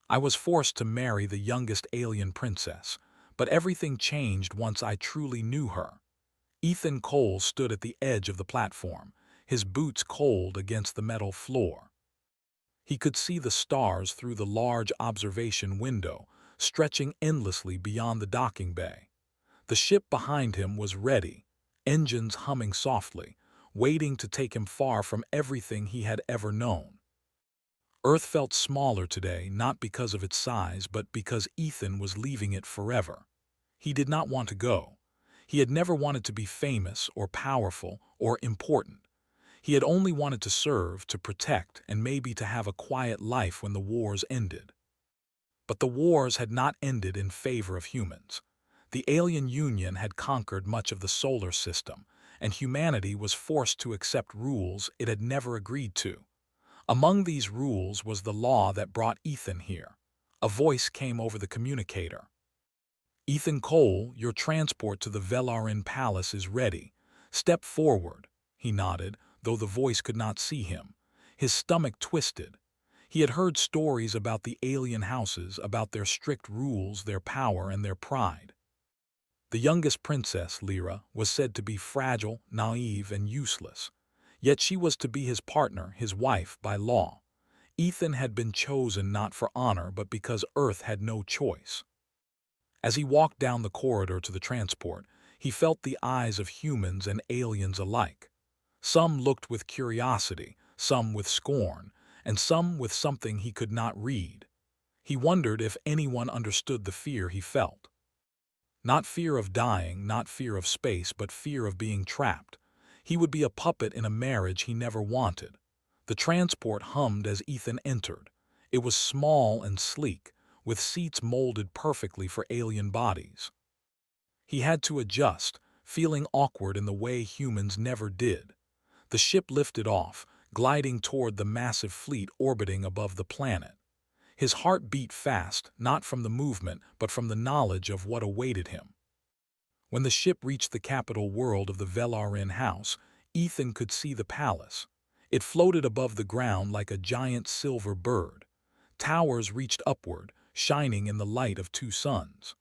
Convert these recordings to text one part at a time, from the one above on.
I was forced to marry the youngest alien princess, but everything changed once I truly knew her. Ethan Cole stood at the edge of the platform, his boots cold against the metal floor. He could see the stars through the large observation window, stretching endlessly beyond the docking bay. The ship behind him was ready, engines humming softly, waiting to take him far from everything he had ever known. Earth felt smaller today, not because of its size, but because Ethan was leaving it forever. He did not want to go. He had never wanted to be famous or powerful or important. He had only wanted to serve, to protect, and maybe to have a quiet life when the wars ended. But the wars had not ended in favor of humans. The alien union had conquered much of the solar system, and humanity was forced to accept rules it had never agreed to. Among these rules was the law that brought Ethan here. A voice came over the communicator. "Ethan Cole, your transport to the Velarin Palace is ready. Step forward." He nodded, though the voice could not see him. His stomach twisted. He had heard stories about the alien houses, about their strict rules, their power, and their pride. The youngest princess, Lyra, was said to be fragile, naive, and useless. Yet she was to be his partner, his wife, by law. Ethan had been chosen not for honor, but because Earth had no choice. As he walked down the corridor to the transport, he felt the eyes of humans and aliens alike. Some looked with curiosity, some with scorn, and some with something he could not read. He wondered if anyone understood the fear he felt. Not fear of dying, not fear of space, but fear of being trapped. He would be a puppet in a marriage he never wanted. The transport hummed as Ethan entered. It was small and sleek, with seats molded perfectly for alien bodies. He had to adjust, feeling awkward in the way humans never did. The ship lifted off, gliding toward the massive fleet orbiting above the planet. His heart beat fast, not from the movement, but from the knowledge of what awaited him. When the ship reached the capital world of the Velarin house, Ethan could see the palace. It floated above the ground like a giant silver bird. Towers reached upward, shining in the light of two suns.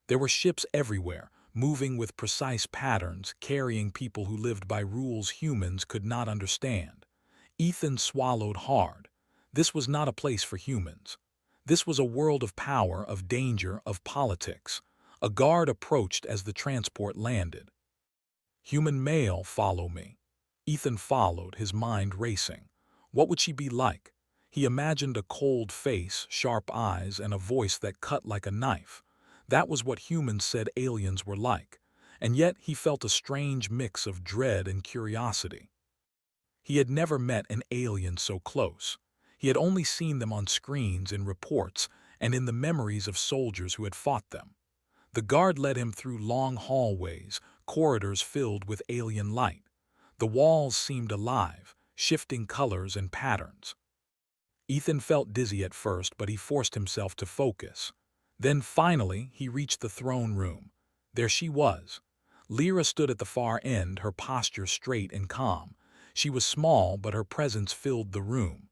There were ships everywhere, moving with precise patterns, carrying people who lived by rules humans could not understand. Ethan swallowed hard. This was not a place for humans. This was a world of power, of danger, of politics. A guard approached as the transport landed. "Human male, follow me." Ethan followed, his mind racing. What would she be like? He imagined a cold face, sharp eyes, and a voice that cut like a knife. That was what humans said aliens were like. And yet he felt a strange mix of dread and curiosity. He had never met an alien so close. He had only seen them on screens, in reports, and in the memories of soldiers who had fought them. The guard led him through long hallways, corridors filled with alien light. The walls seemed alive, shifting colors and patterns. Ethan felt dizzy at first, but he forced himself to focus. Then finally, he reached the throne room. There she was. Lyra stood at the far end, her posture straight and calm. She was small, but her presence filled the room.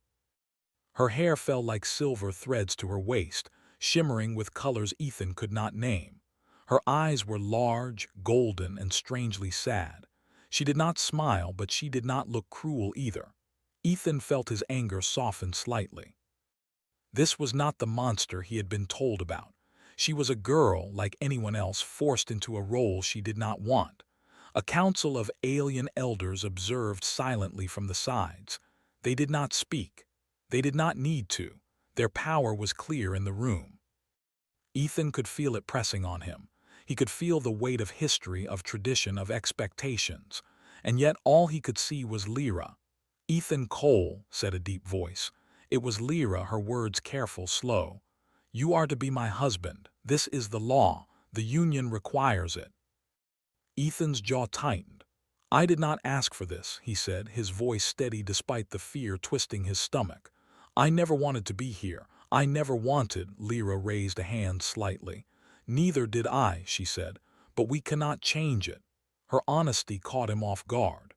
Her hair fell like silver threads to her waist, shimmering with colors Ethan could not name. Her eyes were large, golden, and strangely sad. She did not smile, but she did not look cruel either. Ethan felt his anger soften slightly. This was not the monster he had been told about. She was a girl like anyone else, forced into a role she did not want. A council of alien elders observed silently from the sides. They did not speak. They did not need to. Their power was clear in the room. Ethan could feel it pressing on him. He could feel the weight of history, of tradition, of expectations. And yet all he could see was Lyra. "Ethan Cole," said a deep voice. It was Lyra, her words careful, slow. "You are to be my husband. This is the law. The union requires it." Ethan's jaw tightened. "I did not ask for this," he said, his voice steady despite the fear twisting his stomach. "I never wanted to be here. I never wanted." Lyra raised a hand slightly. "Neither did I," she said, "but we cannot change it." Her honesty caught him off guard.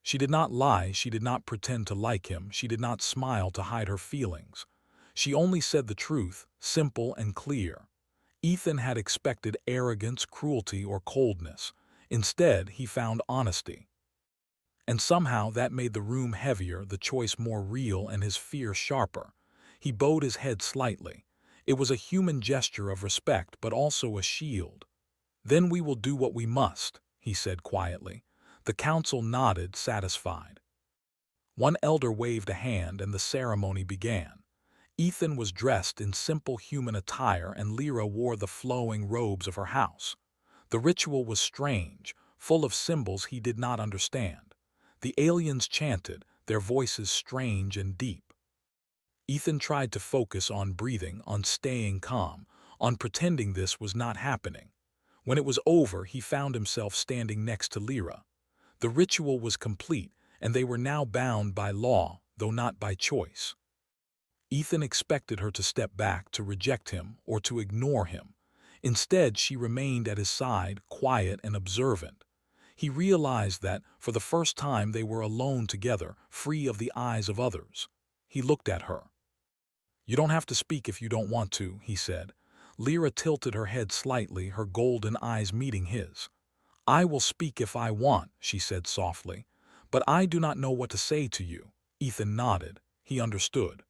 She did not lie, she did not pretend to like him, she did not smile to hide her feelings. She only said the truth, simple and clear. Ethan had expected arrogance, cruelty, or coldness. Instead, he found honesty. And somehow that made the room heavier, the choice more real, and his fear sharper. He bowed his head slightly. It was a human gesture of respect, but also a shield. "Then we will do what we must," he said quietly. The council nodded, satisfied. One elder waved a hand, and the ceremony began. Ethan was dressed in simple human attire, and Lyra wore the flowing robes of her house. The ritual was strange, full of symbols he did not understand. The aliens chanted, their voices strange and deep. Ethan tried to focus on breathing, on staying calm, on pretending this was not happening. When it was over, he found himself standing next to Lyra. The ritual was complete, and they were now bound by law, though not by choice. Ethan expected her to step back, to reject him, or to ignore him. Instead, she remained at his side, quiet and observant. He realized that, for the first time, they were alone together, free of the eyes of others. He looked at her. "You don't have to speak if you don't want to," he said. Lyra tilted her head slightly, her golden eyes meeting his. "I will speak if I want," she said softly. "But I do not know what to say to you." Ethan nodded. He understood.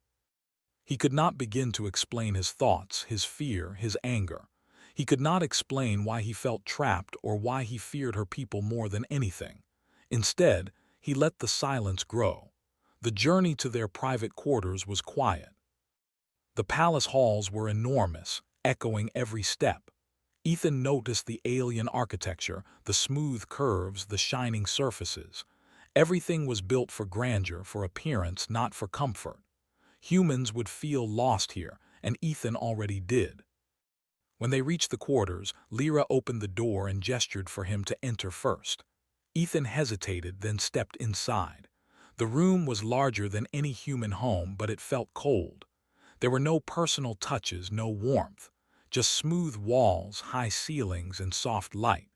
He could not begin to explain his thoughts, his fear, his anger. He could not explain why he felt trapped or why he feared her people more than anything. Instead, he let the silence grow. The journey to their private quarters was quiet. The palace halls were enormous, echoing every step. Ethan noticed the alien architecture, the smooth curves, the shining surfaces. Everything was built for grandeur, for appearance, not for comfort. Humans would feel lost here, and Ethan already did. When they reached the quarters, Lyra opened the door and gestured for him to enter first. Ethan hesitated, then stepped inside. The room was larger than any human home, but it felt cold. There were no personal touches, no warmth, just smooth walls, high ceilings, and soft light.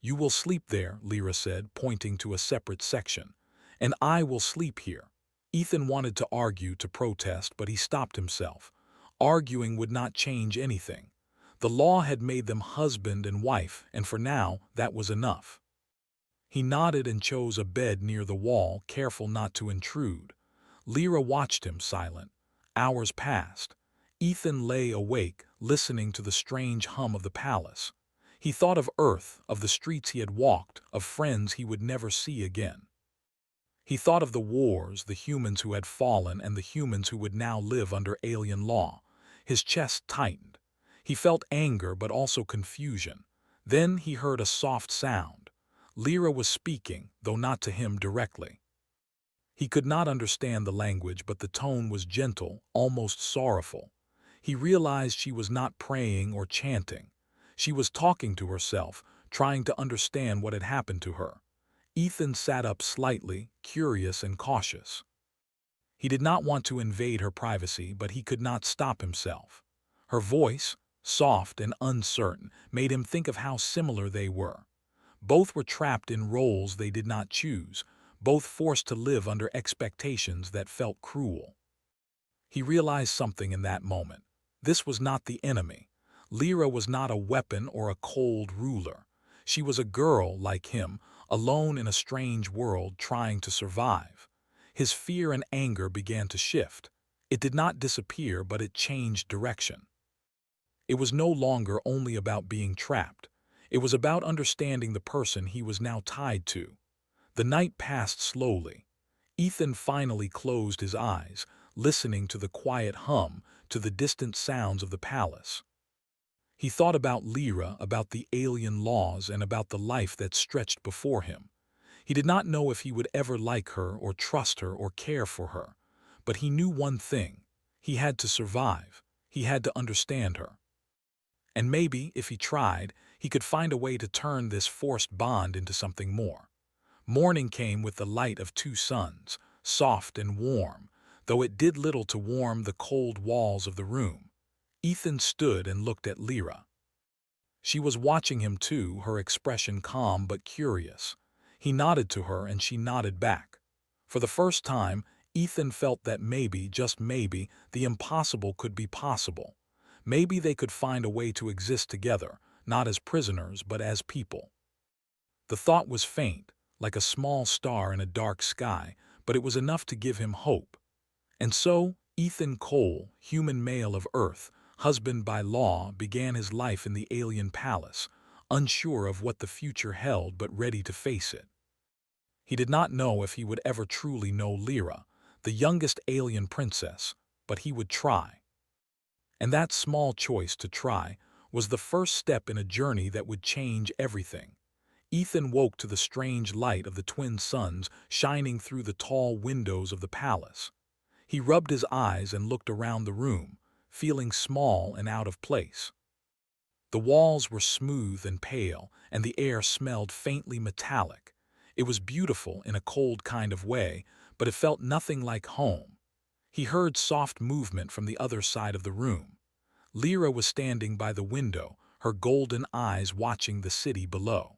"You will sleep there," Lyra said, pointing to a separate section. "And I will sleep here." Ethan wanted to argue, to protest, but he stopped himself. Arguing would not change anything. The law had made them husband and wife, and for now, that was enough. He nodded and chose a bed near the wall, careful not to intrude. Lyra watched him, silent. Hours passed. Ethan lay awake, listening to the strange hum of the palace. He thought of Earth, of the streets he had walked, of friends he would never see again. He thought of the wars, the humans who had fallen, and the humans who would now live under alien law. His chest tightened. He felt anger, but also confusion. Then he heard a soft sound. Lyra was speaking, though not to him directly. He could not understand the language, but the tone was gentle, almost sorrowful. He realized she was not praying or chanting. She was talking to herself, trying to understand what had happened to her. Ethan sat up slightly, curious and cautious. He did not want to invade her privacy, but he could not stop himself. Her voice, soft and uncertain, made him think of how similar they were. Both were trapped in roles they did not choose, both forced to live under expectations that felt cruel. He realized something in that moment. This was not the enemy. Lyra was not a weapon or a cold ruler. She was a girl like him, alone in a strange world trying to survive. His fear and anger began to shift. It did not disappear, but it changed direction. It was no longer only about being trapped. It was about understanding the person he was now tied to. The night passed slowly. Ethan finally closed his eyes, listening to the quiet hum, to the distant sounds of the palace. He thought about Lyra, about the alien laws, and about the life that stretched before him. He did not know if he would ever like her or trust her or care for her. But he knew one thing. He had to survive. He had to understand her. And maybe, if he tried, he could find a way to turn this forced bond into something more. Morning came with the light of two suns, soft and warm, though it did little to warm the cold walls of the room. Ethan stood and looked at Lyra. She was watching him too, her expression calm but curious. He nodded to her and she nodded back. For the first time, Ethan felt that maybe, just maybe, the impossible could be possible. Maybe they could find a way to exist together, not as prisoners but as people. The thought was faint, like a small star in a dark sky, but it was enough to give him hope. And so, Ethan Cole, human male of Earth, husband by law, began his life in the alien palace, unsure of what the future held but ready to face it. He did not know if he would ever truly know Lyra, the youngest alien princess, but he would try. And that small choice to try was the first step in a journey that would change everything. Ethan woke to the strange light of the twin suns shining through the tall windows of the palace. He rubbed his eyes and looked around the room, feeling small and out of place. The walls were smooth and pale, and the air smelled faintly metallic. It was beautiful in a cold kind of way, but it felt nothing like home. He heard soft movement from the other side of the room. Lyra was standing by the window, her golden eyes watching the city below.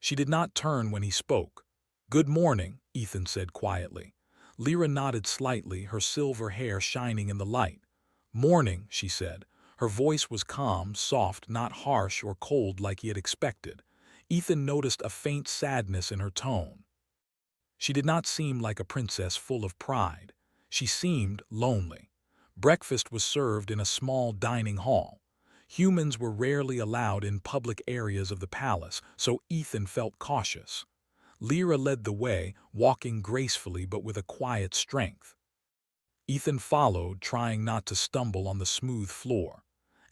She did not turn when he spoke. "Good morning," Ethan said quietly. Lyra nodded slightly, her silver hair shining in the light. "Morning," she said. Her voice was calm, soft, not harsh or cold like he had expected. Ethan noticed a faint sadness in her tone. She did not seem like a princess full of pride. She seemed lonely. Breakfast was served in a small dining hall. Humans were rarely allowed in public areas of the palace, so Ethan felt cautious. Lyra led the way, walking gracefully but with a quiet strength. Ethan followed, trying not to stumble on the smooth floor.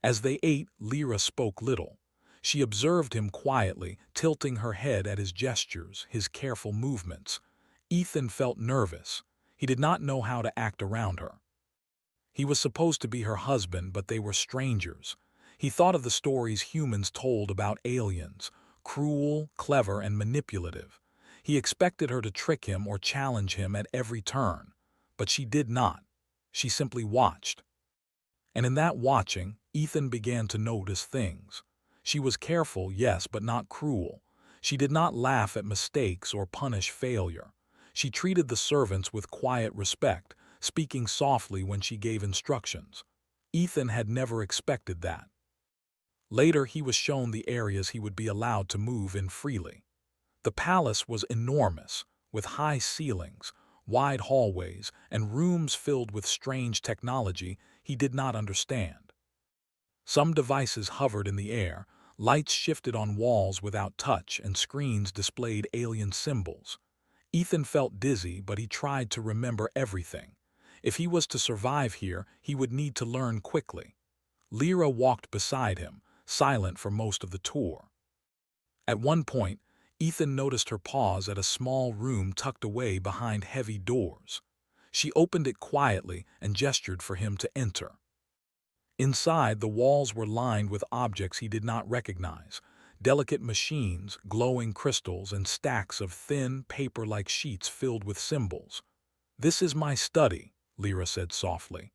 As they ate, Lyra spoke little. She observed him quietly, tilting her head at his gestures, his careful movements. Ethan felt nervous. He did not know how to act around her. He was supposed to be her husband, but they were strangers. He thought of the stories humans told about aliens, cruel, clever, and manipulative. He expected her to trick him or challenge him at every turn. But she did not. She simply watched. And in that watching, Ethan began to notice things. She was careful, yes, but not cruel. She did not laugh at mistakes or punish failure. She treated the servants with quiet respect, speaking softly when she gave instructions. Ethan had never expected that. Later, he was shown the areas he would be allowed to move in freely. The palace was enormous, with high ceilings, wide hallways, and rooms filled with strange technology he did not understand. Some devices hovered in the air, lights shifted on walls without touch, and screens displayed alien symbols. Ethan felt dizzy, but he tried to remember everything. If he was to survive here, he would need to learn quickly. Lyra walked beside him, silent for most of the tour. At one point, Ethan noticed her pause at a small room tucked away behind heavy doors. She opened it quietly and gestured for him to enter. Inside, the walls were lined with objects he did not recognize: delicate machines, glowing crystals, and stacks of thin, paper-like sheets filled with symbols. "This is my study," Lyra said softly.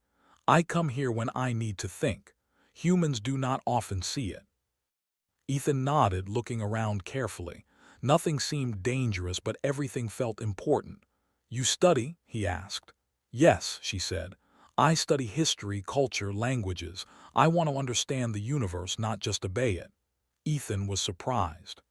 "I come here when I need to think. Humans do not often see it." Ethan nodded, looking around carefully. Nothing seemed dangerous, but everything felt important. "You study?" he asked. "Yes," she said. "I study history, culture, languages. I want to understand the universe, not just obey it." Ethan was surprised.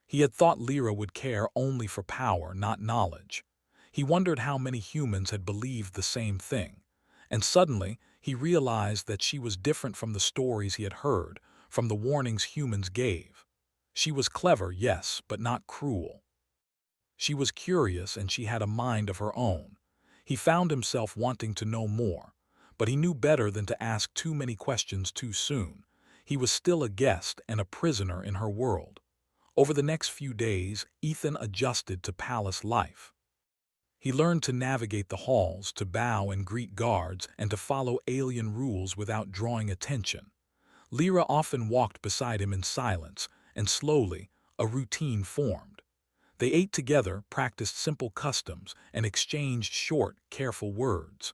He had thought Lyra would care only for power, not knowledge. He wondered how many humans had believed the same thing. And suddenly, he realized that she was different from the stories he had heard, from the warnings humans gave. She was clever, yes, but not cruel. She was curious, and she had a mind of her own. He found himself wanting to know more, but he knew better than to ask too many questions too soon. He was still a guest and a prisoner in her world. Over the next few days, Ethan adjusted to palace life. He learned to navigate the halls, to bow and greet guards, and to follow alien rules without drawing attention. Lyra often walked beside him in silence, and slowly, a routine formed. They ate together, practiced simple customs, and exchanged short, careful words.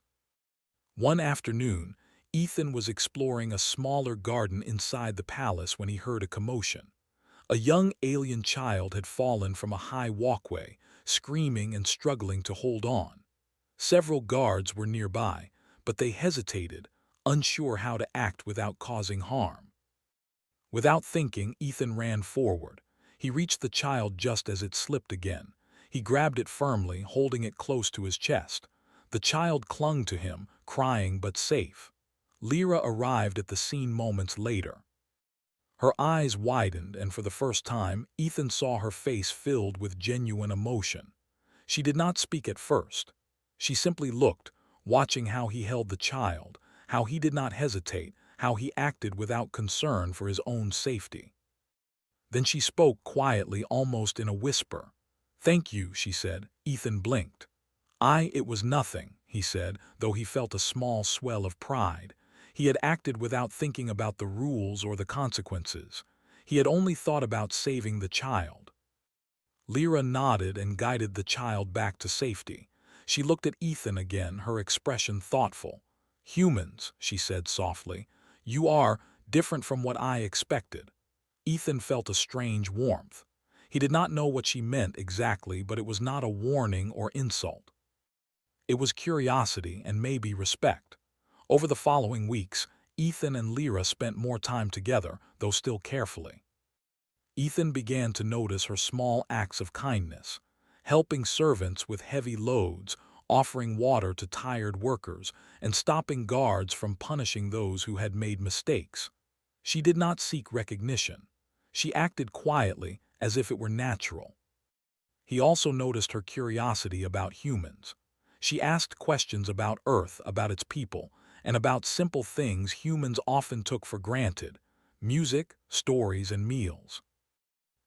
One afternoon, Ethan was exploring a smaller garden inside the palace when he heard a commotion. A young alien child had fallen from a high walkway, screaming and struggling to hold on. Several guards were nearby, but they hesitated, unsure how to act without causing harm. Without thinking, Ethan ran forward. He reached the child just as it slipped again. He grabbed it firmly, holding it close to his chest. The child clung to him, crying but safe. Lyra arrived at the scene moments later. Her eyes widened, and for the first time, Ethan saw her face filled with genuine emotion. She did not speak at first. She simply looked, watching how he held the child, how he did not hesitate, how he acted without concern for his own safety. Then she spoke quietly, almost in a whisper. "Thank you," she said. Ethan blinked. It was nothing," he said, though he felt a small swell of pride. He had acted without thinking about the rules or the consequences. He had only thought about saving the child. Lyra nodded and guided the child back to safety. She looked at Ethan again, her expression thoughtful. "Humans," she said softly, "you are different from what I expected." Ethan felt a strange warmth. He did not know what she meant exactly, but it was not a warning or insult. It was curiosity and maybe respect. Over the following weeks, Ethan and Lyra spent more time together, though still carefully. Ethan began to notice her small acts of kindness, helping servants with heavy loads, offering water to tired workers, and stopping guards from punishing those who had made mistakes. She did not seek recognition. She acted quietly, as if it were natural. He also noticed her curiosity about humans. She asked questions about Earth, about its people, and about simple things humans often took for granted: music, stories, and meals.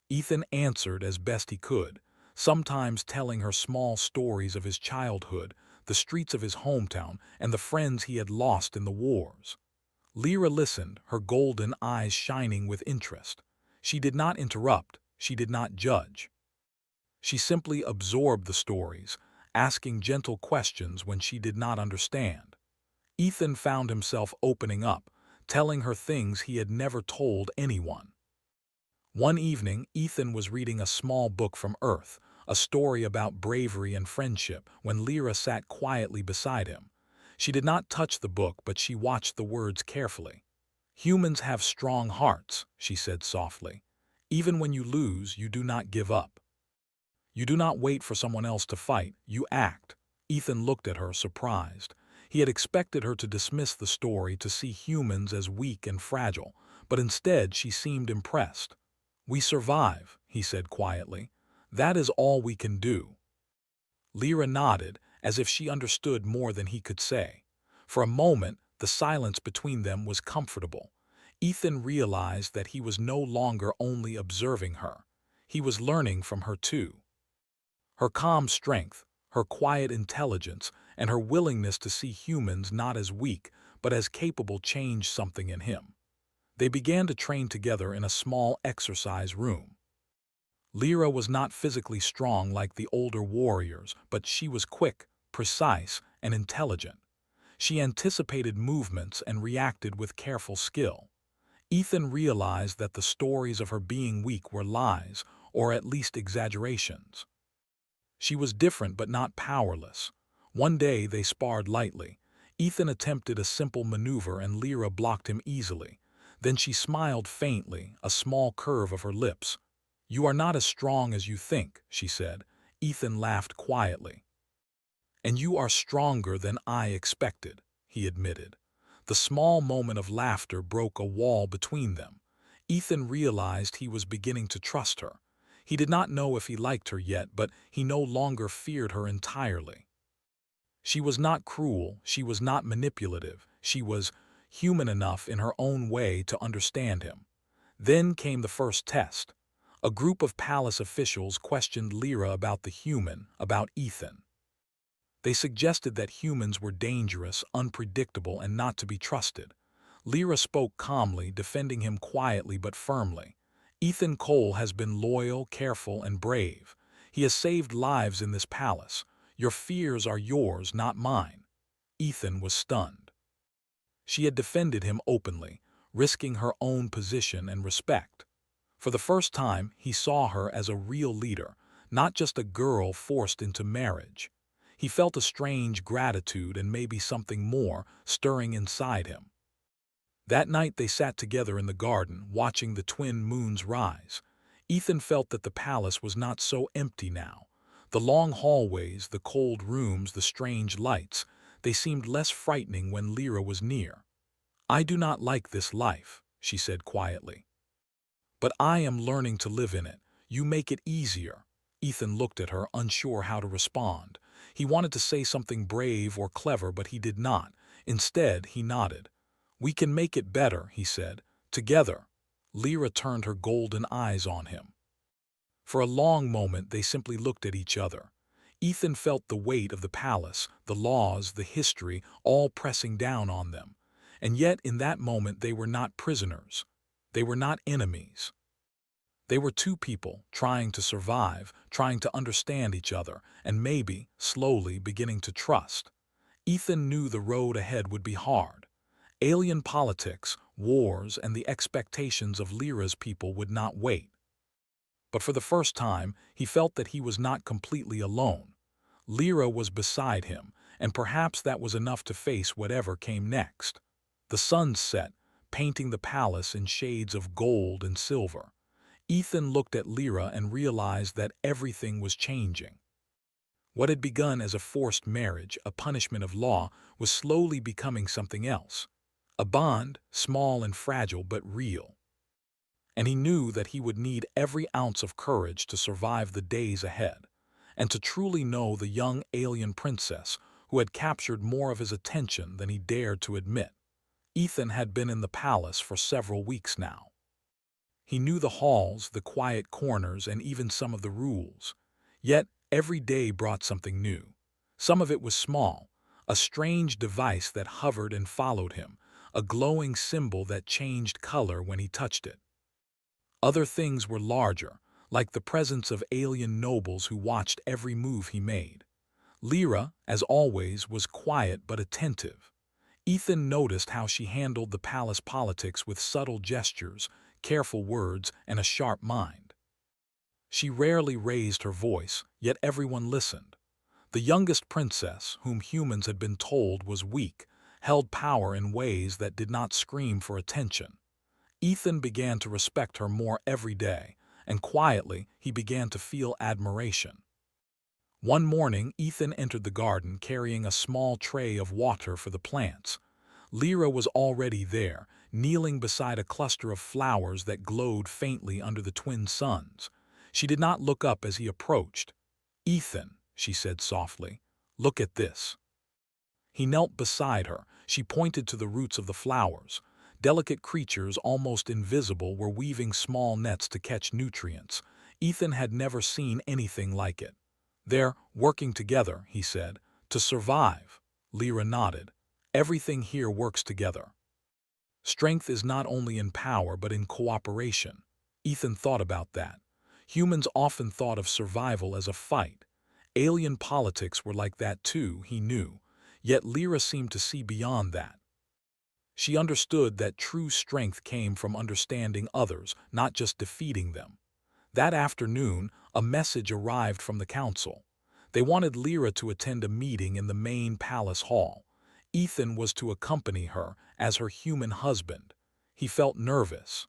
Ethan answered as best he could, sometimes telling her small stories of his childhood, the streets of his hometown, and the friends he had lost in the wars. Lyra listened, her golden eyes shining with interest. She did not interrupt, she did not judge. She simply absorbed the stories, asking gentle questions when she did not understand. Ethan found himself opening up, telling her things he had never told anyone. One evening, Ethan was reading a small book from Earth, a story about bravery and friendship, when Lyra sat quietly beside him. She did not touch the book, but she watched the words carefully. "Humans have strong hearts," she said softly. "Even when you lose, you do not give up. You do not wait for someone else to fight, you act." Ethan looked at her, surprised. He had expected her to dismiss the story, to see humans as weak and fragile, but instead she seemed impressed. "We survive," he said quietly. "That is all we can do." Lyra nodded, as if she understood more than he could say. For a moment, the silence between them was comfortable. Ethan realized that he was no longer only observing her. He was learning from her too. Her calm strength, her quiet intelligence, and her willingness to see humans not as weak, but as capable changed something in him. They began to train together in a small exercise room. Lyra was not physically strong like the older warriors, but she was quick, precise, and intelligent. She anticipated movements and reacted with careful skill. Ethan realized that the stories of her being weak were lies, or at least exaggerations. She was different but not powerless. One day they sparred lightly. Ethan attempted a simple maneuver and Lyra blocked him easily. Then she smiled faintly, a small curve of her lips. "You are not as strong as you think," she said. Ethan laughed quietly. "And you are stronger than I expected," he admitted. The small moment of laughter broke a wall between them. Ethan realized he was beginning to trust her. He did not know if he liked her yet, but he no longer feared her entirely. She was not cruel, she was not manipulative, she was human enough in her own way to understand him. Then came the first test. A group of palace officials questioned Lyra about the human, about Ethan. They suggested that humans were dangerous, unpredictable, and not to be trusted. Lyra spoke calmly, defending him quietly but firmly. "Ethan Cole has been loyal, careful, and brave. He has saved lives in this palace. Your fears are yours, not mine." Ethan was stunned. She had defended him openly, risking her own position and respect. For the first time, he saw her as a real leader, not just a girl forced into marriage. He felt a strange gratitude and maybe something more stirring inside him. That night they sat together in the garden, watching the twin moons rise. Ethan felt that the palace was not so empty now. The long hallways, the cold rooms, the strange lights, they seemed less frightening when Lyra was near. "I do not like this life," she said quietly. "But I am learning to live in it. You make it easier." Ethan looked at her, unsure how to respond. He wanted to say something brave or clever, but he did not. Instead, he nodded. "We can make it better," he said. "Together." Lyra turned her golden eyes on him. For a long moment they simply looked at each other. Ethan felt the weight of the palace, the laws, the history, all pressing down on them. And yet in that moment they were not prisoners. They were not enemies. They were two people trying to survive, trying to understand each other, and maybe, slowly, beginning to trust. Ethan knew the road ahead would be hard. Alien politics, wars, and the expectations of Lyra's people would not wait. But for the first time, he felt that he was not completely alone. Lyra was beside him, and perhaps that was enough to face whatever came next. The sun set, painting the palace in shades of gold and silver. Ethan looked at Lyra and realized that everything was changing. What had begun as a forced marriage, a punishment of law, was slowly becoming something else. A bond, small and fragile but real. And he knew that he would need every ounce of courage to survive the days ahead, and to truly know the young alien princess who had captured more of his attention than he dared to admit. Ethan had been in the palace for several weeks now. He knew the halls, the quiet corners, and even some of the rules. Yet every day brought something new. Some of it was small, a strange device that hovered and followed him, a glowing symbol that changed color when he touched it. Other things were larger, like the presence of alien nobles who watched every move he made. Lyra, as always, was quiet but attentive. Ethan noticed how she handled the palace politics with subtle gestures, careful words, and a sharp mind. She rarely raised her voice, yet everyone listened. The youngest princess, whom humans had been told was weak, held power in ways that did not scream for attention. Ethan began to respect her more every day, and quietly he began to feel admiration. One morning, Ethan entered the garden carrying a small tray of water for the plants. Lyra was already there, kneeling beside a cluster of flowers that glowed faintly under the twin suns. She did not look up as he approached. "Ethan," she said softly, "look at this." He knelt beside her. She pointed to the roots of the flowers. Delicate creatures, almost invisible, were weaving small nets to catch nutrients. Ethan had never seen anything like it. "They're working together," he said, "to survive." Lyra nodded. "Everything here works together. Strength is not only in power but in cooperation." Ethan thought about that. Humans often thought of survival as a fight. Alien politics were like that too, he knew. Yet Lyra seemed to see beyond that. She understood that true strength came from understanding others, not just defeating them. That afternoon, a message arrived from the council. They wanted Lyra to attend a meeting in the main palace hall. Ethan was to accompany her as her human husband. He felt nervous.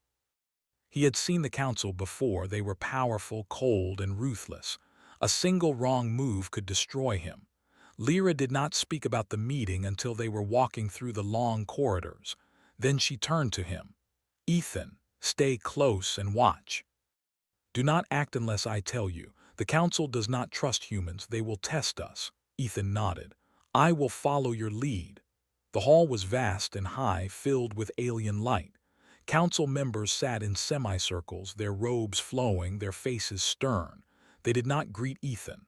He had seen the council before. They were powerful, cold, and ruthless. A single wrong move could destroy him. Lyra did not speak about the meeting until they were walking through the long corridors. Then she turned to him. "Ethan, stay close and watch. Do not act unless I tell you. The council does not trust humans. They will test us." Ethan nodded. "I will follow your lead." The hall was vast and high, filled with alien light. Council members sat in semicircles, their robes flowing, their faces stern. They did not greet Ethan.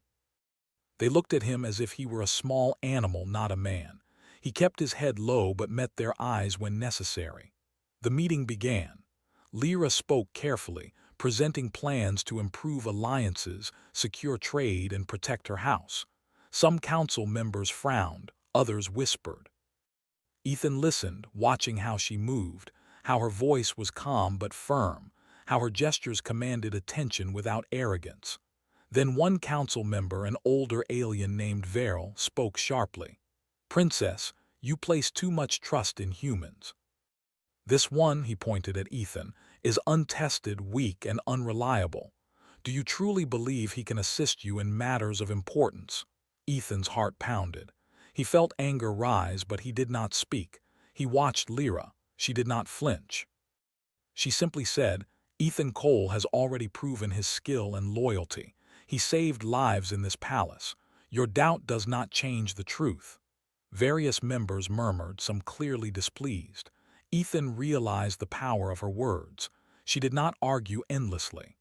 They looked at him as if he were a small animal, not a man. He kept his head low but met their eyes when necessary. The meeting began. Lyra spoke carefully, presenting plans to improve alliances, secure trade, and protect her house. Some council members frowned, others whispered. Ethan listened, watching how she moved, how her voice was calm but firm, how her gestures commanded attention without arrogance. Then one council member, an older alien named Veril, spoke sharply. "Princess, you place too much trust in humans. This one," he pointed at Ethan, "is untested, weak, and unreliable. Do you truly believe he can assist you in matters of importance?" Ethan's heart pounded. He felt anger rise, but he did not speak. He watched Lyra. She did not flinch. She simply said, "Ethan Cole has already proven his skill and loyalty. He saved lives in this palace. Your doubt does not change the truth." Various members murmured, some clearly displeased. Ethan realized the power of her words. She did not argue endlessly.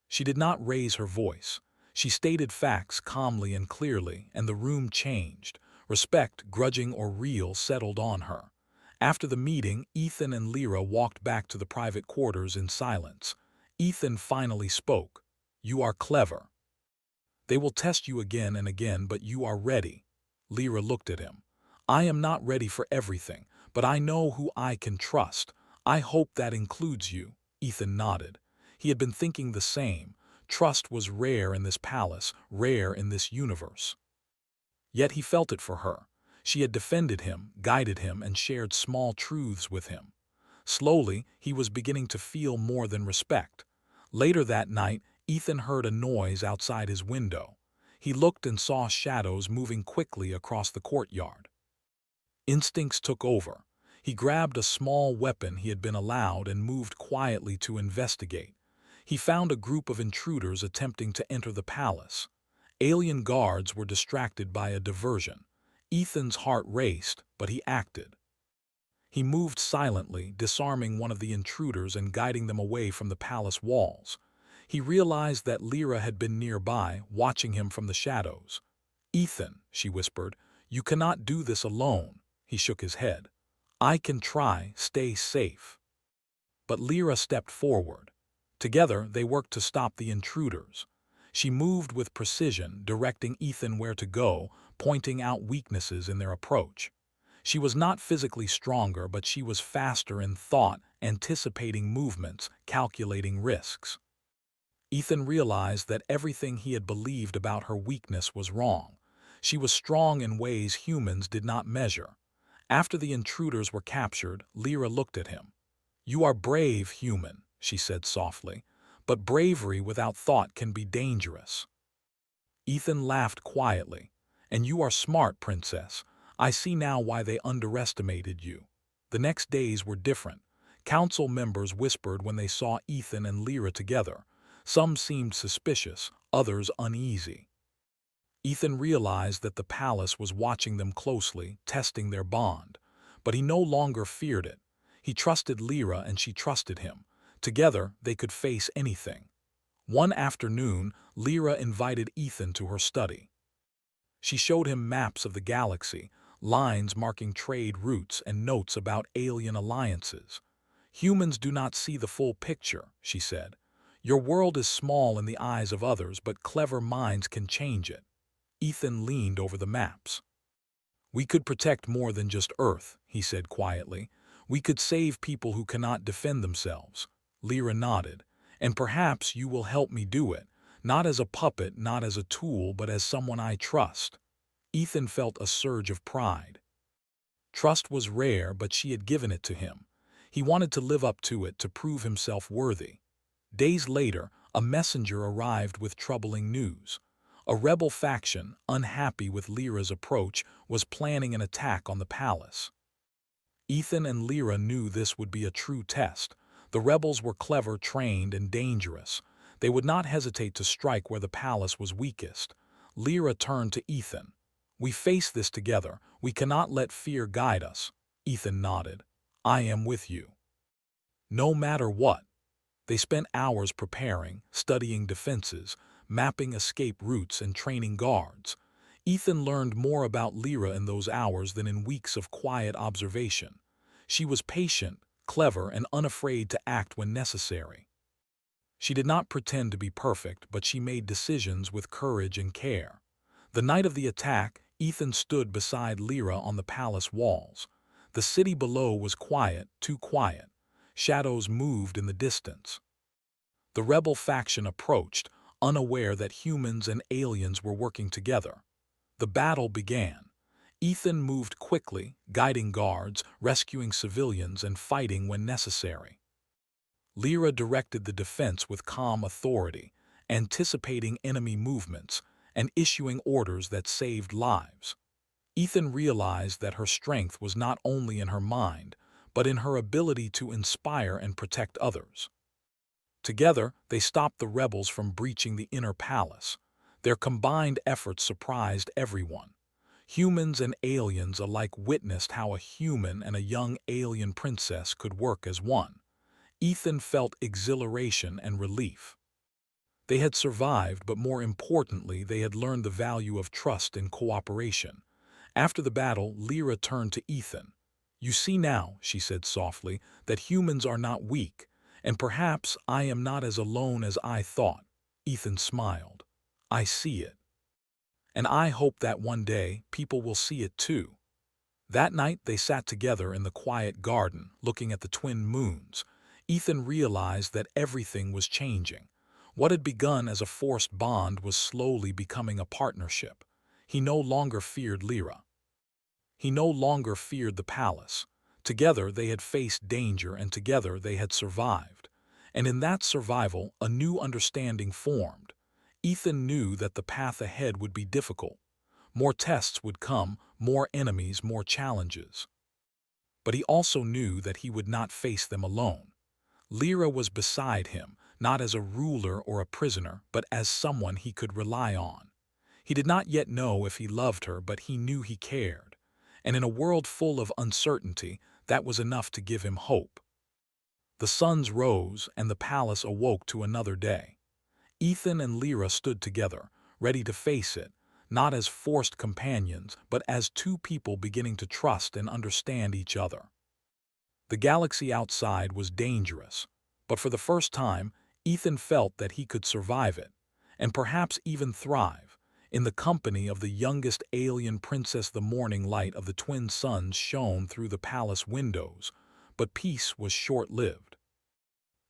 She did not raise her voice. She stated facts calmly and clearly, and the room changed. Respect, grudging or real, settled on her. After the meeting, Ethan and Lyra walked back to the private quarters in silence. Ethan finally spoke. "You are clever. They will test you again and again, but you are ready." Lyra looked at him. "I am not ready for everything, but I know who I can trust. I hope that includes you." Ethan nodded. He had been thinking the same. Trust was rare in this palace, rare in this universe. Yet he felt it for her. She had defended him, guided him, and shared small truths with him. Slowly, he was beginning to feel more than respect. Later that night, Ethan heard a noise outside his window. He looked and saw shadows moving quickly across the courtyard. Instincts took over. He grabbed a small weapon he had been allowed and moved quietly to investigate. He found a group of intruders attempting to enter the palace. Alien guards were distracted by a diversion. Ethan's heart raced, but he acted. He moved silently, disarming one of the intruders and guiding them away from the palace walls. He realized that Lyra had been nearby, watching him from the shadows. "Ethan," she whispered, "you cannot do this alone." He shook his head. "I can try, stay safe." But Lyra stepped forward. Together, they worked to stop the intruders. She moved with precision, directing Ethan where to go, pointing out weaknesses in their approach. She was not physically stronger, but she was faster in thought, anticipating movements, calculating risks. Ethan realized that everything he had believed about her weakness was wrong. She was strong in ways humans did not measure. After the intruders were captured, Lyra looked at him. "You are brave, human," she said softly, "but bravery without thought can be dangerous." Ethan laughed quietly. "And you are smart, princess. I see now why they underestimated you." The next days were different. Council members whispered when they saw Ethan and Lyra together. Some seemed suspicious, others uneasy. Ethan realized that the palace was watching them closely, testing their bond. But he no longer feared it. He trusted Lyra and she trusted him. Together, they could face anything. One afternoon, Lyra invited Ethan to her study. She showed him maps of the galaxy, lines marking trade routes, and notes about alien alliances. "Humans do not see the full picture," she said. "Your world is small in the eyes of others, but clever minds can change it." Ethan leaned over the maps. "We could protect more than just Earth," he said quietly. "We could save people who cannot defend themselves." Lyra nodded. "And perhaps you will help me do it, not as a puppet, not as a tool, but as someone I trust." Ethan felt a surge of pride. Trust was rare, but she had given it to him. He wanted to live up to it, to prove himself worthy. Days later, a messenger arrived with troubling news. A rebel faction, unhappy with Lyra's approach, was planning an attack on the palace. Ethan and Lyra knew this would be a true test. The rebels were clever, trained, and dangerous. They would not hesitate to strike where the palace was weakest. Lyra turned to Ethan. "We face this together. We cannot let fear guide us." Ethan nodded. "I am with you." No matter what. They spent hours preparing, studying defenses, mapping escape routes, and training guards. Ethan learned more about Lyra in those hours than in weeks of quiet observation. She was patient, clever, and unafraid to act when necessary. She did not pretend to be perfect, but she made decisions with courage and care. The night of the attack, Ethan stood beside Lyra on the palace walls. The city below was quiet, too quiet. Shadows moved in the distance. The rebel faction approached, unaware that humans and aliens were working together. The battle began. Ethan moved quickly, guiding guards, rescuing civilians, and fighting when necessary. Lyra directed the defense with calm authority, anticipating enemy movements and issuing orders that saved lives. Ethan realized that her strength was not only in her mind, but in her ability to inspire and protect others. Together, they stopped the rebels from breaching the inner palace. Their combined efforts surprised everyone. Humans and aliens alike witnessed how a human and a young alien princess could work as one. Ethan felt exhilaration and relief. They had survived, but more importantly, they had learned the value of trust and cooperation. After the battle, Lyra turned to Ethan. "You see now," she said softly, "that humans are not weak, and perhaps I am not as alone as I thought." Ethan smiled. "I see it. And I hope that one day people will see it too." That night they sat together in the quiet garden, looking at the twin moons. Ethan realized that everything was changing. What had begun as a forced bond was slowly becoming a partnership. He no longer feared Lyra. He no longer feared the palace. Together they had faced danger, and together they had survived. And in that survival, a new understanding formed. Ethan knew that the path ahead would be difficult. More tests would come, more enemies, more challenges. But he also knew that he would not face them alone. Lyra was beside him, not as a ruler or a prisoner, but as someone he could rely on. He did not yet know if he loved her, but he knew he cared. And in a world full of uncertainty, that was enough to give him hope. The suns rose, and the palace awoke to another day. Ethan and Lyra stood together, ready to face it, not as forced companions, but as two people beginning to trust and understand each other. The galaxy outside was dangerous, but for the first time, Ethan felt that he could survive it, and perhaps even thrive. In the company of the youngest alien princess, the morning light of the twin suns shone through the palace windows, but peace was short-lived.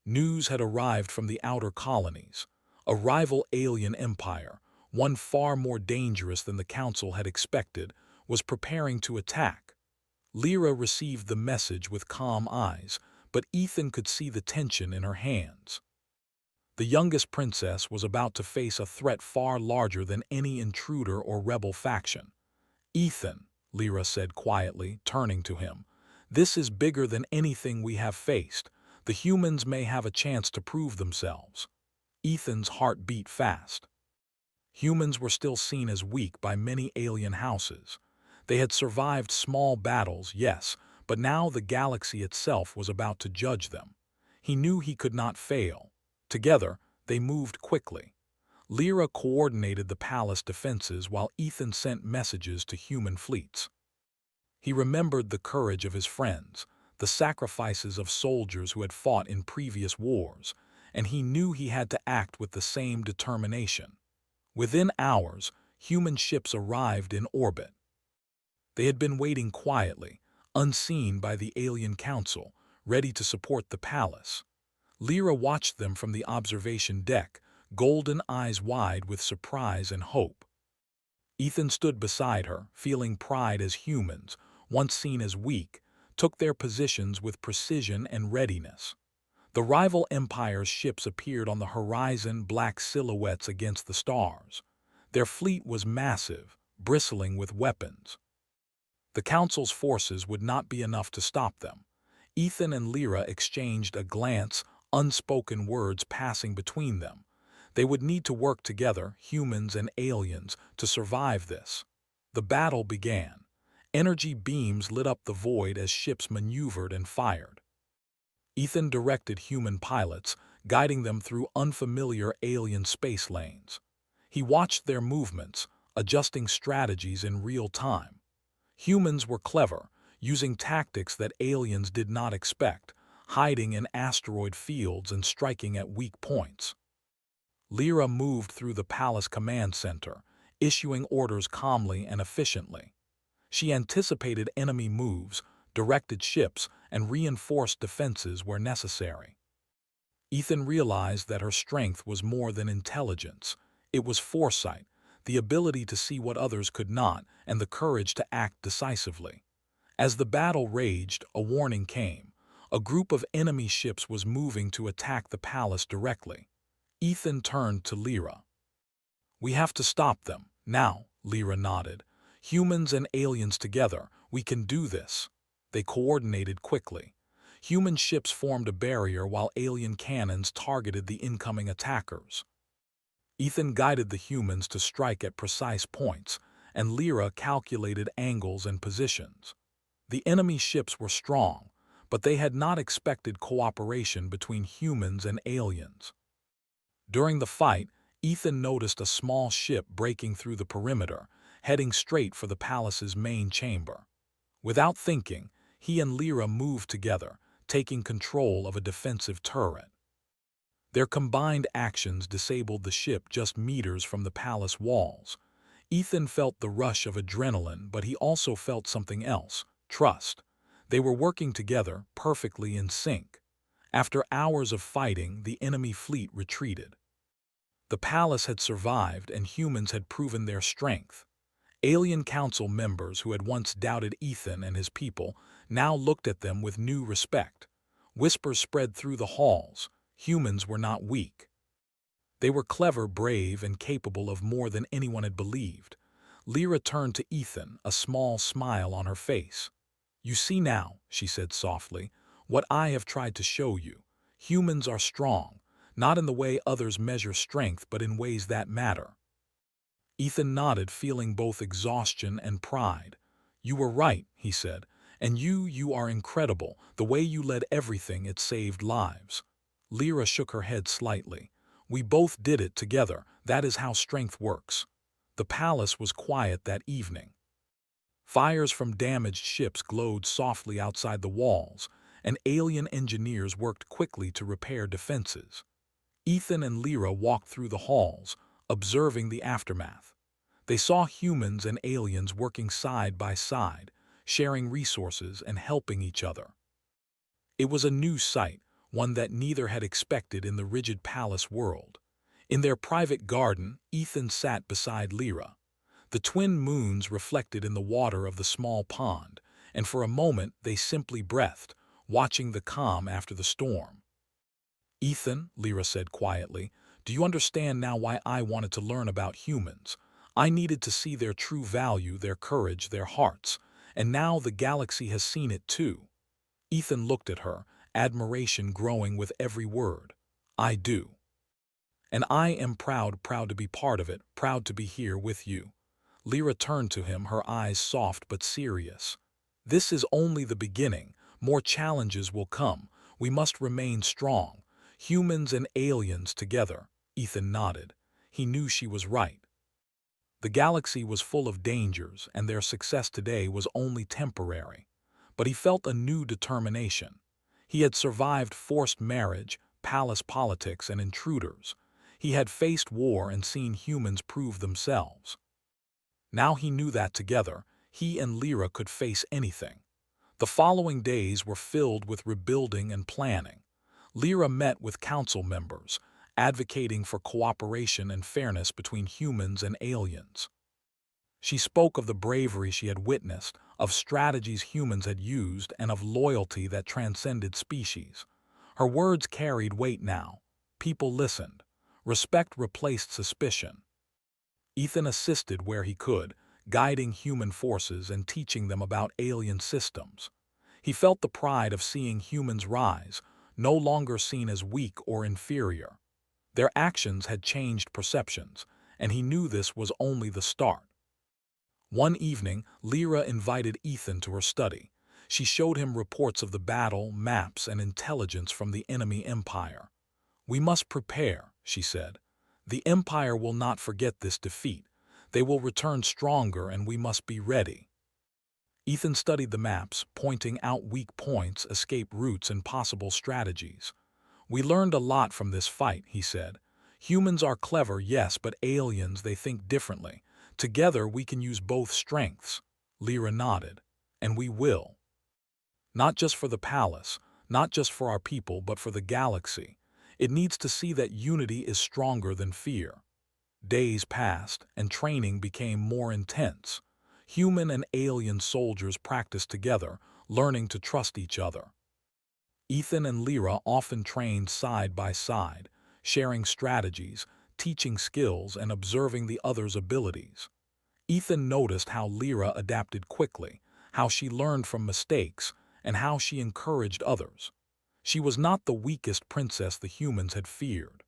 News had arrived from the outer colonies. A rival alien empire, one far more dangerous than the Council had expected, was preparing to attack. Lyra received the message with calm eyes, but Ethan could see the tension in her hands. The youngest princess was about to face a threat far larger than any intruder or rebel faction. "Ethan," Lyra said quietly, turning to him, "this is bigger than anything we have faced. The humans may have a chance to prove themselves." Ethan's heart beat fast. Humans were still seen as weak by many alien houses. They had survived small battles, yes, but now the galaxy itself was about to judge them. He knew he could not fail. Together, they moved quickly. Lyra coordinated the palace defenses while Ethan sent messages to human fleets. He remembered the courage of his friends, the sacrifices of soldiers who had fought in previous wars, and he knew he had to act with the same determination. Within hours, human ships arrived in orbit. They had been waiting quietly, unseen by the alien council, ready to support the palace. Lyra watched them from the observation deck, golden eyes wide with surprise and hope. Ethan stood beside her, feeling pride as humans, once seen as weak, took their positions with precision and readiness. The rival empire's ships appeared on the horizon, black silhouettes against the stars. Their fleet was massive, bristling with weapons. The Council's forces would not be enough to stop them. Ethan and Lyra exchanged a glance, unspoken words passing between them. They would need to work together, humans and aliens, to survive this. The battle began. Energy beams lit up the void as ships maneuvered and fired. Ethan directed human pilots, guiding them through unfamiliar alien space lanes. He watched their movements, adjusting strategies in real time. Humans were clever, using tactics that aliens did not expect, hiding in asteroid fields and striking at weak points. Lyra moved through the palace command center, issuing orders calmly and efficiently. She anticipated enemy moves, directed ships, and reinforced defenses where necessary. Ethan realized that her strength was more than intelligence. It was foresight, the ability to see what others could not, and the courage to act decisively. As the battle raged, a warning came. A group of enemy ships was moving to attack the palace directly. Ethan turned to Lyra. "We have to stop them, now," Lyra nodded. "Humans and aliens together, we can do this." They coordinated quickly. Human ships formed a barrier while alien cannons targeted the incoming attackers. Ethan guided the humans to strike at precise points, and Lyra calculated angles and positions. The enemy ships were strong, but they had not expected cooperation between humans and aliens. During the fight, Ethan noticed a small ship breaking through the perimeter, heading straight for the palace's main chamber. Without thinking, he and Lyra moved together, taking control of a defensive turret. Their combined actions disabled the ship just meters from the palace walls. Ethan felt the rush of adrenaline, but he also felt something else: trust. They were working together, perfectly in sync. After hours of fighting, the enemy fleet retreated. The palace had survived, and humans had proven their strength. Alien Council members who had once doubted Ethan and his people now looked at them with new respect. Whispers spread through the halls. Humans were not weak. They were clever, brave, and capable of more than anyone had believed. Lyra turned to Ethan, a small smile on her face. "You see now," she said softly, "what I have tried to show you. Humans are strong, not in the way others measure strength, but in ways that matter." Ethan nodded, feeling both exhaustion and pride. "You were right," he said, "and you are incredible. The way you led everything, it saved lives." Lyra shook her head slightly. "We both did it together. That is how strength works." The palace was quiet that evening. Fires from damaged ships glowed softly outside the walls, and alien engineers worked quickly to repair defenses. Ethan and Lyra walked through the halls, observing the aftermath. They saw humans and aliens working side by side, sharing resources and helping each other. It was a new sight, one that neither had expected in the rigid palace world. In their private garden, Ethan sat beside Lyra. The twin moons reflected in the water of the small pond, and for a moment they simply breathed, watching the calm after the storm. "Ethan," Lyra said quietly, "do you understand now why I wanted to learn about humans? I needed to see their true value, their courage, their hearts, and now the galaxy has seen it too." Ethan looked at her, admiration growing with every word. "I do. And I am proud to be part of it, proud to be here with you." Lyra turned to him, her eyes soft but serious. "This is only the beginning. More challenges will come. We must remain strong. Humans and aliens together." Ethan nodded. He knew she was right. The galaxy was full of dangers, and their success today was only temporary. But he felt a new determination. He had survived forced marriage, palace politics, and intruders. He had faced war and seen humans prove themselves. Now he knew that together, he and Lyra could face anything. The following days were filled with rebuilding and planning. Lyra met with council members, advocating for cooperation and fairness between humans and aliens. She spoke of the bravery she had witnessed, of strategies humans had used, and of loyalty that transcended species. Her words carried weight now. People listened. Respect replaced suspicion. Ethan assisted where he could, guiding human forces and teaching them about alien systems. He felt the pride of seeing humans rise, no longer seen as weak or inferior. Their actions had changed perceptions, and he knew this was only the start. One evening, Lyra invited Ethan to her study. She showed him reports of the battle, maps, and intelligence from the enemy empire. "We must prepare," she said. "The empire will not forget this defeat. They will return stronger, and we must be ready." Ethan studied the maps, pointing out weak points, escape routes, and possible strategies. "We learned a lot from this fight," he said. "Humans are clever, yes, but aliens, they think differently. Together we can use both strengths." Lyra nodded. "And we will. Not just for the palace, not just for our people, but for the galaxy. It needs to see that unity is stronger than fear. Days passed, and training became more intense. Human and alien soldiers practiced together, learning to trust each other. Ethan and Lyra often trained side by side, sharing strategies, teaching skills, and observing the other's abilities. Ethan noticed how Lyra adapted quickly, how she learned from mistakes, and how she encouraged others. She was not the weakest princess the humans had feared.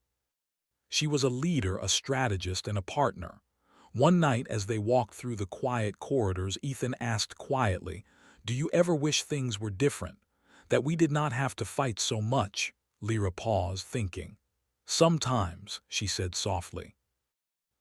She was a leader, a strategist, and a partner. One night, as they walked through the quiet corridors, Ethan asked quietly, "Do you ever wish things were different? That we did not have to fight so much?" Lyra paused, thinking. "Sometimes," she said softly.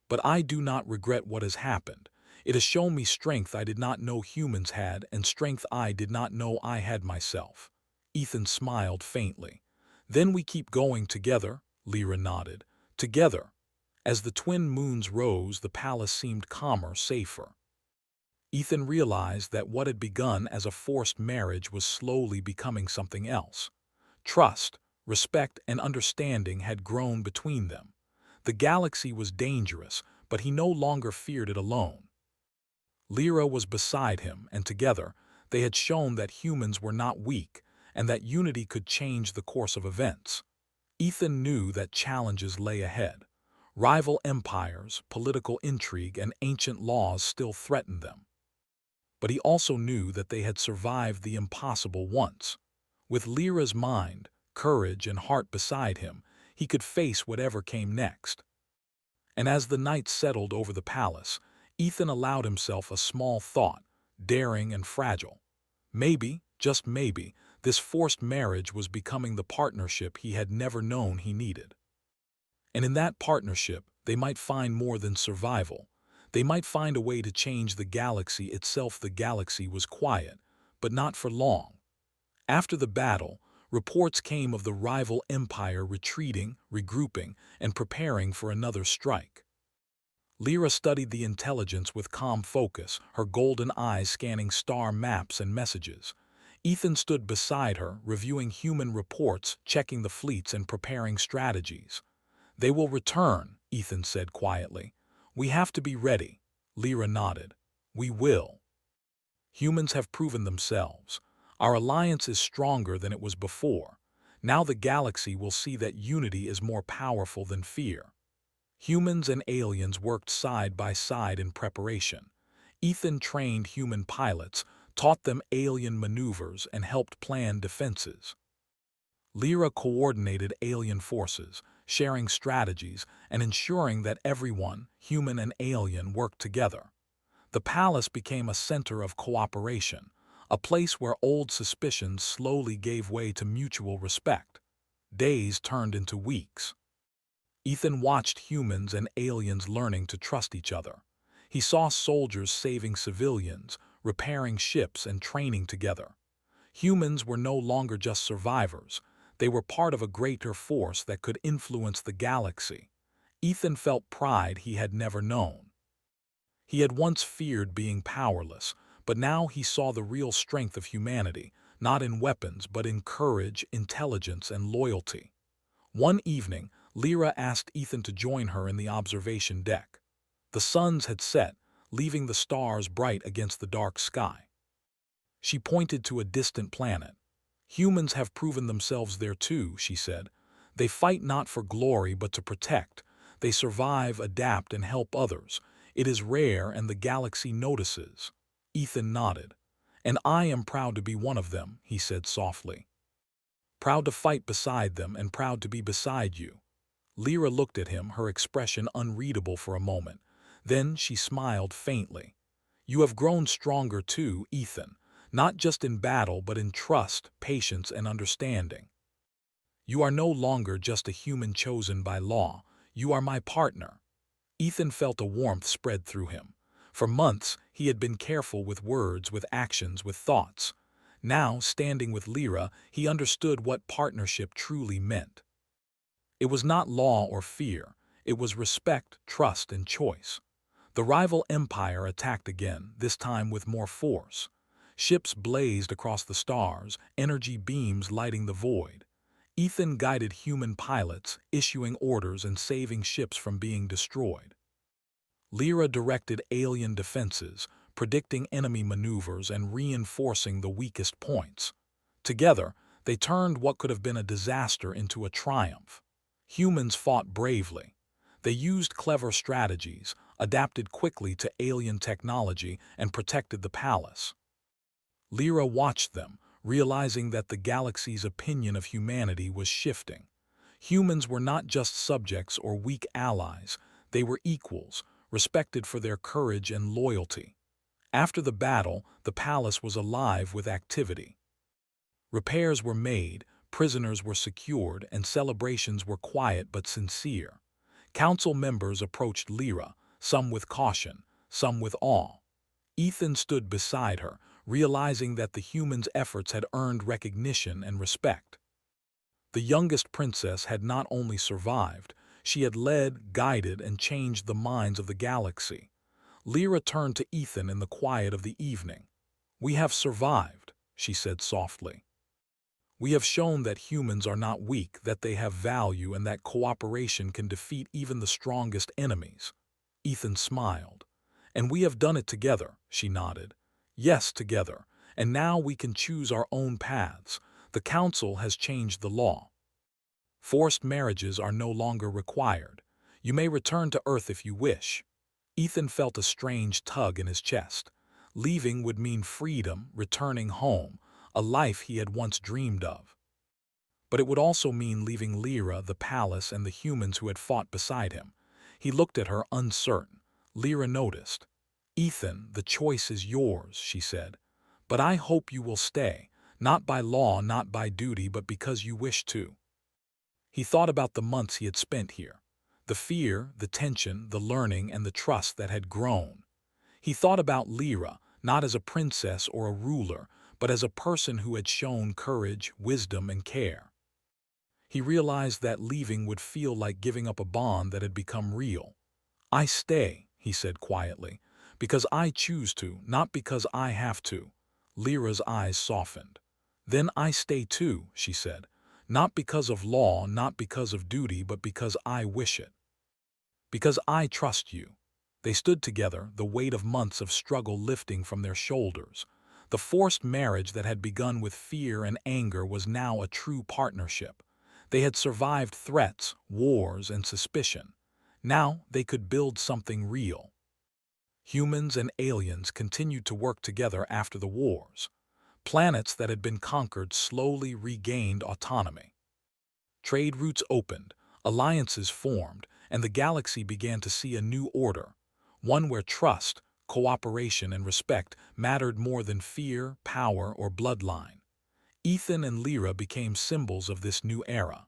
"But I do not regret what has happened. It has shown me strength I did not know humans had, and strength I did not know I had myself." Ethan smiled faintly. "Then we keep going together," Lyra nodded. "Together." As the twin moons rose, the palace seemed calmer, safer. Ethan realized that what had begun as a forced marriage was slowly becoming something else. Trust, respect, and understanding had grown between them. The galaxy was dangerous, but he no longer feared it alone. Lyra was beside him, and together, they had shown that humans were not weak, and that unity could change the course of events. Ethan knew that challenges lay ahead. Rival empires, political intrigue, and ancient laws still threatened them. But he also knew that they had survived the impossible once. With Lyra's mind, courage, and heart beside him, he could face whatever came next. And as the night settled over the palace, Ethan allowed himself a small thought, daring and fragile. Maybe, just maybe, this forced marriage was becoming the partnership he had never known he needed. And in that partnership, they might find more than survival. They might find a way to change the galaxy itself. The galaxy was quiet, but not for long. After the battle, reports came of the rival empire retreating, regrouping, and preparing for another strike. Lyra studied the intelligence with calm focus, her golden eyes scanning star maps and messages. Ethan stood beside her, reviewing human reports, checking the fleets, and preparing strategies. "They will return," Ethan said quietly. "We have to be ready." Lyra nodded. "We will. Humans have proven themselves. Our alliance is stronger than it was before. Now the galaxy will see that unity is more powerful than fear." Humans and aliens worked side by side in preparation. Ethan trained human pilots, taught them alien maneuvers, and helped plan defenses. Lyra coordinated alien forces, sharing strategies and ensuring that everyone, human and alien, worked together. The palace became a center of cooperation, a place where old suspicions slowly gave way to mutual respect. Days turned into weeks. Ethan watched humans and aliens learning to trust each other. He saw soldiers saving civilians, repairing ships, and training together. Humans were no longer just survivors. They were part of a greater force that could influence the galaxy. Ethan felt pride he had never known. He had once feared being powerless, but now he saw the real strength of humanity, not in weapons but in courage, intelligence, and loyalty. One evening, Lyra asked Ethan to join her in the observation deck. The suns had set, leaving the stars bright against the dark sky. She pointed to a distant planet. "Humans have proven themselves there too," she said. "They fight not for glory but to protect. They survive, adapt, and help others. It is rare, and the galaxy notices." Ethan nodded. "And I am proud to be one of them," he said softly. "Proud to fight beside them and proud to be beside you." Lyra looked at him, her expression unreadable for a moment. Then she smiled faintly. "You have grown stronger too, Ethan. Not just in battle, but in trust, patience, and understanding. You are no longer just a human chosen by law. You are my partner." Ethan felt a warmth spread through him. For months, he had been careful with words, with actions, with thoughts. Now, standing with Lyra, he understood what partnership truly meant. It was not law or fear. It was respect, trust, and choice. The rival empire attacked again, this time with more force. Ships blazed across the stars, energy beams lighting the void. Ethan guided human pilots, issuing orders and saving ships from being destroyed. Lyra directed alien defenses, predicting enemy maneuvers and reinforcing the weakest points. Together, they turned what could have been a disaster into a triumph. Humans fought bravely. They used clever strategies, adapted quickly to alien technology, and protected the palace. Lyra watched them, realizing that the galaxy's opinion of humanity was shifting. Humans were not just subjects or weak allies, they were equals, respected for their courage and loyalty. After the battle, the palace was alive with activity. Repairs were made, prisoners were secured, and celebrations were quiet but sincere. Council members approached Lyra, some with caution, some with awe. Ethan stood beside her, realizing that the humans' efforts had earned recognition and respect. The youngest princess had not only survived, she had led, guided, and changed the minds of the galaxy. Lyra turned to Ethan in the quiet of the evening. "We have survived," she said softly. "We have shown that humans are not weak, that they have value, and that cooperation can defeat even the strongest enemies." Ethan smiled. "And we have done it together," she nodded. "Yes, together. And now we can choose our own paths. The council has changed the law. Forced marriages are no longer required. You may return to Earth if you wish." Ethan felt a strange tug in his chest. Leaving would mean freedom, returning home, a life he had once dreamed of. But it would also mean leaving Lyra, the palace, and the humans who had fought beside him. He looked at her uncertain. Lyra noticed. "Ethan, the choice is yours," she said. "But I hope you will stay, not by law, not by duty, but because you wish to." He thought about the months he had spent here. The fear, the tension, the learning, and the trust that had grown. He thought about Lyra, not as a princess or a ruler, but as a person who had shown courage, wisdom, and care. He realized that leaving would feel like giving up a bond that had become real. "I stay," he said quietly, "because I choose to, not because I have to." Lyra's eyes softened. "Then I stay too," she said, "not because of law, not because of duty, but because I wish it. Because I trust you." They stood together, the weight of months of struggle lifting from their shoulders. The forced marriage that had begun with fear and anger was now a true partnership. They had survived threats, wars, and suspicion. Now they could build something real. Humans and aliens continued to work together after the wars. Planets that had been conquered slowly regained autonomy. Trade routes opened, alliances formed, and the galaxy began to see a new order, one where trust, cooperation, and respect mattered more than fear, power, or bloodline. Ethan and Lyra became symbols of this new era.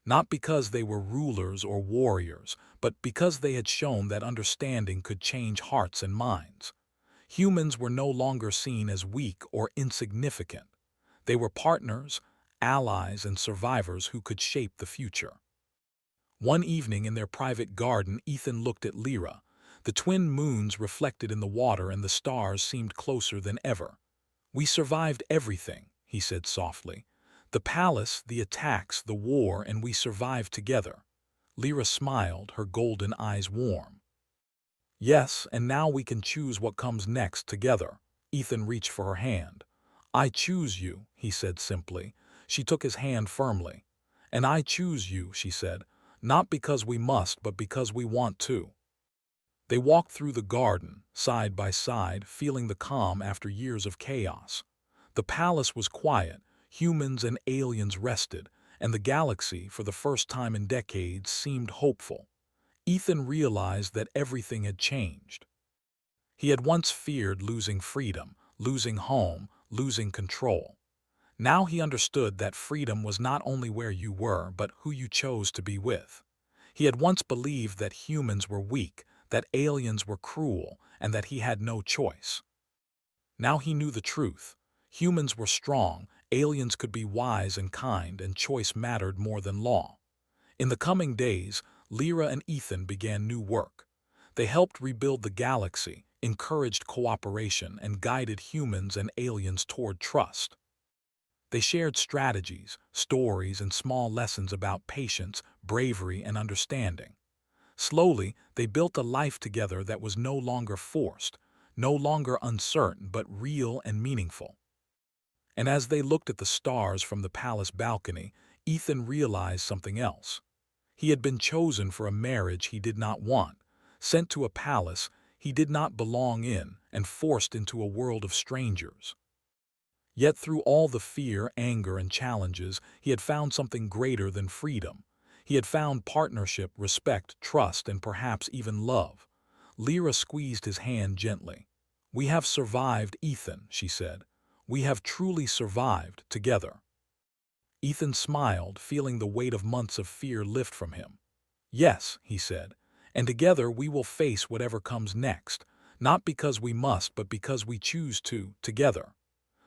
Not because they were rulers or warriors, but because they had shown that understanding could change hearts and minds. Humans were no longer seen as weak or insignificant. They were partners, allies, and survivors who could shape the future. One evening in their private garden, Ethan looked at Lyra. The twin moons reflected in the water and the stars seemed closer than ever. "We survived everything," he said softly. "The palace, the attacks, the war, and we survived together." Lyra smiled, her golden eyes warm. "Yes, and now we can choose what comes next together." Ethan reached for her hand. "I choose you," he said simply. She took his hand firmly. "And I choose you," she said, "not because we must, but because we want to." They walked through the garden, side by side, feeling the calm after years of chaos. The palace was quiet, humans and aliens rested, and the galaxy, for the first time in decades, seemed hopeful. Ethan realized that everything had changed. He had once feared losing freedom, losing home, losing control. Now he understood that freedom was not only where you were, but who you chose to be with. He had once believed that humans were weak, that aliens were cruel, and that he had no choice. Now he knew the truth. Humans were strong, aliens could be wise and kind, and choice mattered more than law. In the coming days, Lyra and Ethan began new work. They helped rebuild the galaxy, encouraged cooperation, and guided humans and aliens toward trust. They shared strategies, stories, and small lessons about patience, bravery, and understanding. Slowly, they built a life together that was no longer forced, no longer uncertain, but real and meaningful. And as they looked at the stars from the palace balcony, Ethan realized something else. He had been chosen for a marriage he did not want, sent to a palace he did not belong in, and forced into a world of strangers. Yet through all the fear, anger, and challenges, he had found something greater than freedom. He had found partnership, respect, trust, and perhaps even love. Lyra squeezed his hand gently. "We have survived, Ethan," she said. "We have truly survived together." Ethan smiled, feeling the weight of months of fear lift from him. "Yes," he said, "and together we will face whatever comes next, not because we must, but because we choose to, together."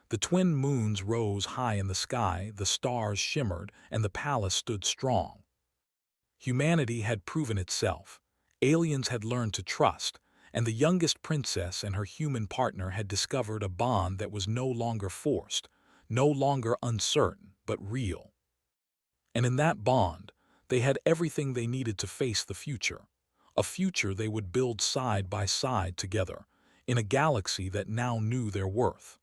The twin moons rose high in the sky, the stars shimmered, and the palace stood strong. Humanity had proven itself. Aliens had learned to trust, and the youngest princess and her human partner had discovered a bond that was no longer forced, no longer uncertain, but real. And in that bond, they had everything they needed to face the future, a future they would build side by side together, in a galaxy that now knew their worth.